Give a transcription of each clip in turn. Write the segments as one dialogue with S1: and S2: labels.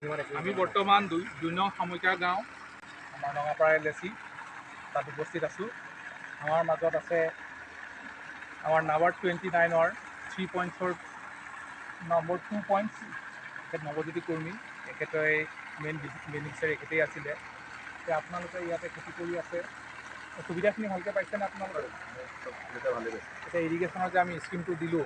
S1: আমি বৰ্তমান ২ নং সামৰিকা গাঁও আমাৰ ৰঙাপাৰা LAC তাত উপস্থিত আছোঁ। আমাৰ মাজত আছে আমাৰ নাম্বাৰ 29-ৰ 3 পইণ্টছৰ নম্বৰ 2 পইণ্টছ তেখেত নৱজ্যোতি কৰ্মী, তেখেতে মেইন বেনিফিচিয়াৰী এখেতেই আছিলে। এতিয়া আপোনালোকে ইয়াতে খেতি কৰি আছে, সুবিধাখিনি ভালকৈ পাইছেনে আপোনালোকে? এতিয়া ইৰিগেশ্যনৰ যে আমি স্কিমটো দিলোঁ,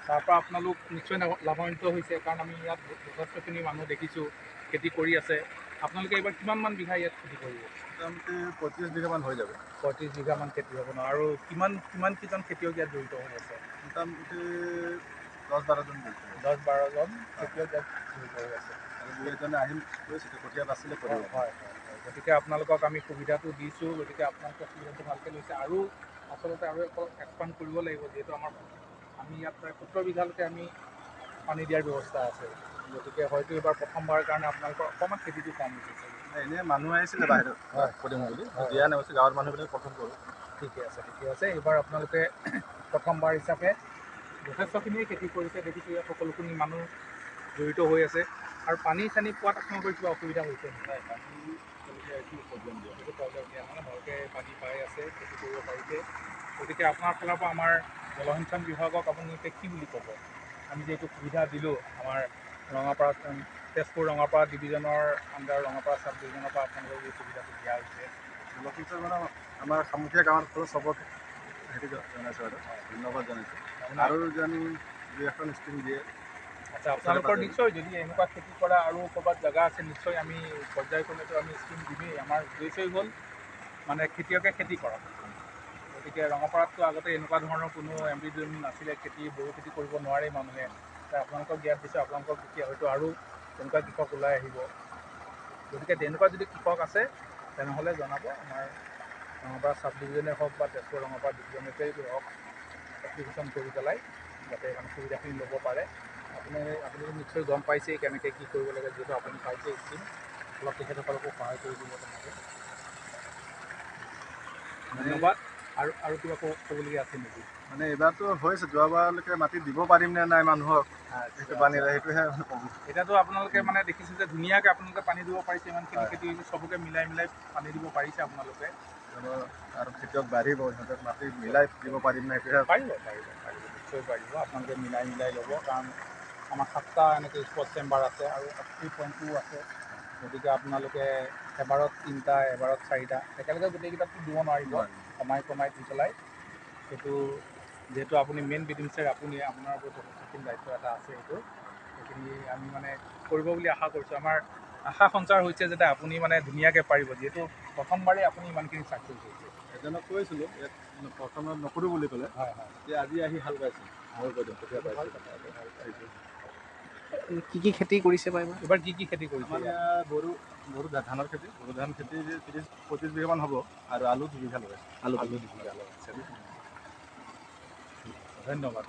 S1: তাৰ পৰা আপোনালোক নিশ্চয় লাভান্বিত হৈছে, কাৰণ আমি ইয়াত যথেষ্টখিনি মানুহ দেখিছোঁ খেতি কৰি আছে। আপোনালোকে এইবাৰ কিমানমান বিঘা ইয়াত খেতি কৰিব?
S2: মোটামুটি 35 বিঘামান হৈ যাব।
S1: 35 বিঘামান খেতি হ'ব ন? আৰু কিমানকেইজন খেতিয়ক ইয়াত জড়িত হৈ আছে?
S2: মোটামুটি 10-12জন
S1: 10-12জন খেতিয়ক ইয়াত জড়িত হৈ আছে।
S2: আৰু দুজনে আহিম কৈছে কঠীয়া বাছিলে কৰিব।
S1: হয়, গতিকে আপোনালোকক আমি সুবিধাটো দিছোঁ, গতিকে আপোনালোকে সুবিধাটো ভালকৈ লৈছে। আৰু আচলতে আৰু এক্সপাণ্ড কৰিব লাগিব, যিহেতু আমি ইয়াত প্ৰায় 17 বিঘালৈকে আমি পানী দিয়াৰ ব্যৱস্থা আছে। গতিকে হয়তো এইবাৰ প্ৰথমবাৰৰ কাৰণে আপোনালোকৰ অকণমান খেতিটো কম হৈছে।
S2: এনেই মানুহ আহিছিলে বাহিৰত কৰিম বুলি, দিয়া নাপাইছে, গাঁৱৰ মানুহবিলাক প্ৰথম কৰোঁ।
S1: ঠিকে আছে। এইবাৰ আপোনালোকে প্ৰথমবাৰ হিচাপে যথেষ্টখিনিয়ে খেতি কৰিছে, দেখিছোঁ ইয়াত সকলোখিনি মানুহ জড়িত হৈ আছে। আৰু পানী পোৱাত আপোনালোকৰ কিবা অসুবিধা হৈছে নেকি?
S2: পানী একো প্ৰব্লেম দিয়া
S1: মানে ভালকৈ পানী পাই আছে, খেতি কৰিব পাৰিছে। গতিকে আপোনাৰ ফালৰ পৰা আমাৰ জলসিঞ্চন বিভাগক আপোনালোকে কি বুলি ক'ব? আমি যে এইটো সুবিধা দিলোঁ, আমাৰ তেজপুৰ ৰঙাপাৰা ডিভিজনৰ আণ্ডাৰ ৰঙাপাৰা চাব ডিভিজনৰ পৰা আপোনালোকক এই সুবিধাটো দিয়া হৈছে।
S2: জলসিঞ্চন মানে আমাৰ সামুখীয়া গাঁৱৰ ফালে চবকে হেৰি জনাইছোঁ আৰু ধন্যবাদ জনাইছোঁ। আৰু যেন 2-এখন স্কিম দিয়ে।
S1: আচ্ছা, আপোনালোকৰ নিশ্চয় যদি এনেকুৱা খেতি কৰা আৰু ক'ৰবাত জেগা আছে, নিশ্চয় আমি পৰ্যায়ক্ৰমেতো আমি স্কিম দিমেই। আমাৰ উদ্দেশ্যই হ'ল মানে খেতিয়কে খেতি কৰক। গতিকে ৰঙাপাৰাততো আগতে এনেকুৱা ধৰণৰ কোনো MD নাছিলে, বড়ো খেতি কৰিব নোৱাৰে মানুহে। আপোনালোকক জ্ঞান দিছোঁ, আপোনালোকক তেতিয়া হয়তো আৰু তেনেকুৱা কৃষক ওলাই আহিব। গতিকে তেনেকুৱা যদি কৃষক আছে তেনেহ'লে জনাব। আমাৰ ৰঙাপাৰা চাব ডিভিজনে হওক বা তেজপুৰ ৰঙাপাৰা ডিভিজনতেই হওক, এপ্লিকেশ্যন কৰি পেলাই যাতে মানে সুবিধাখিনি ল'ব পাৰে। আপুনি নিশ্চয় গম পাইছেই কেনেকৈ কি কৰিব লাগে, যিহেতু আপুনি পাইছে স্কিম। অলপ তেখেতসকলকো সহায় কৰি দিব তেনেকৈ। ধন্যবাদ। আৰু কিবা ক'বলগীয়া আছে নেকি?
S2: মানে এইবাৰতো হৈছে, যোৱাবাৰলৈকে মাটি দিব পাৰিম নে নাই মানুহক, সেইটো পানীৰে সেইটোহে ক'ব।
S1: এতিয়াতো আপোনালোকে মানে দেখিছোঁ যে ধুনীয়াকৈ আপোনালোকে পানী দিব পাৰিছে, ইমানখিনি খেতি হৈছে, চবকে মিলাই পানী দিব পাৰিছে আপোনালোকে।
S2: আৰু খেতিয়ক বাঢ়িব, সিহঁতক মাটি মিলাই দিব পাৰিম নে সেইটোহে।
S1: পাৰিব, নিশ্চয় পাৰিব। আপোনালোকে মিলাই ল'ব, কাৰণ আমাৰ 7টা এনেকৈ স্পট চেম্বাৰ আছে আৰু 3.2 আছে। গতিকে আপোনালোকে এবাৰত 3টা, এবাৰত 4টা, একেলগে গোটেইকেইটাতো দিব নোৱাৰিব, কমাই দি পেলাই। সেইটো যিহেতু আপুনি মেইন বেনিফিচিয়াৰী, আপোনাৰ ওপৰত যথেষ্টখিনি দায়িত্ব এটা আছে। সেইখিনি আমি মানে কৰিব বুলি আশা কৰিছোঁ। আমাৰ আশা সঞ্চাৰ হৈছে যাতে আপুনি মানে ধুনীয়াকৈ পাৰিব, যিহেতু প্ৰথমবাৰেই আপুনি ইমানখিনি ছাকচেছ হৈছে।
S2: এজনক কৈছিলোঁ ইয়াত প্ৰথমত নকৰোঁ বুলি ক'লে, যে আজি আহি হাল বাইছে।
S3: কি খেতি কৰিছে বা
S1: এইবাৰ কি খেতি কৰিছে?
S2: আমাৰ বড়ো ধানৰ খেতি, বড়ো ধান খেতি 30-35 বিঘামান হ'ব, আৰু আলু 2 বিঘা লগাইছে।
S1: আলু 2 বিঘা লগাইছে। ধন্যবাদ।